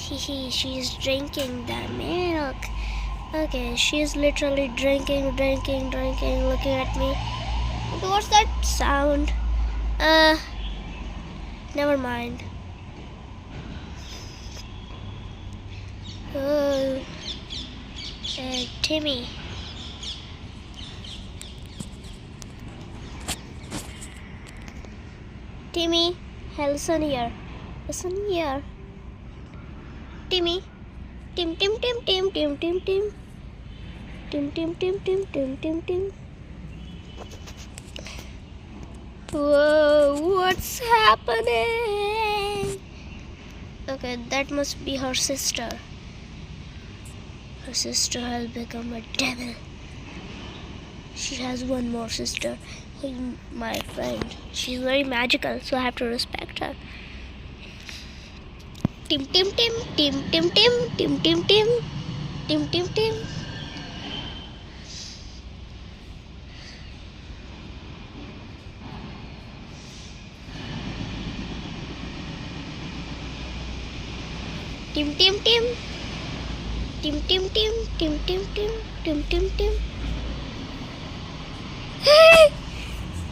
She's drinking the milk. Okay, she's literally drinking, looking at me. What's that sound? Never mind. Oh, Timmy. Timmy, hey, listen here. Listen here. Timmy. Tim. Whoa, what's happening? Okay, that must be her sister. Her sister has become a devil. She has one more sister, my friend. She's very magical, so I have to respect her. Tim.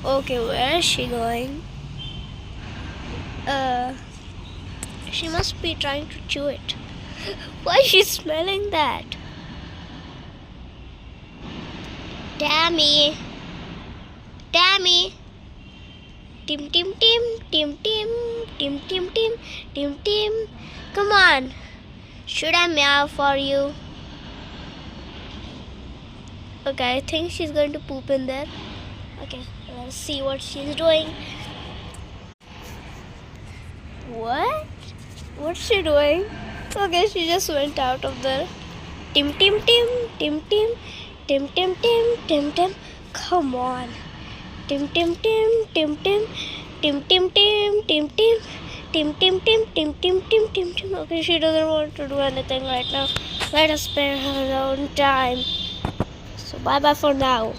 Okay, where is she going? She must be trying to chew it. Why is she smelling that? Tammy. Tim. Come on. Should I meow for you? Okay, I think she's going to poop in there. Okay, let's see what she's doing. What? What's she doing? Okay, she just went out of there. Tim. Come on. Tim. Okay, she doesn't want to do anything right now. Let us spare her own time. So bye for now.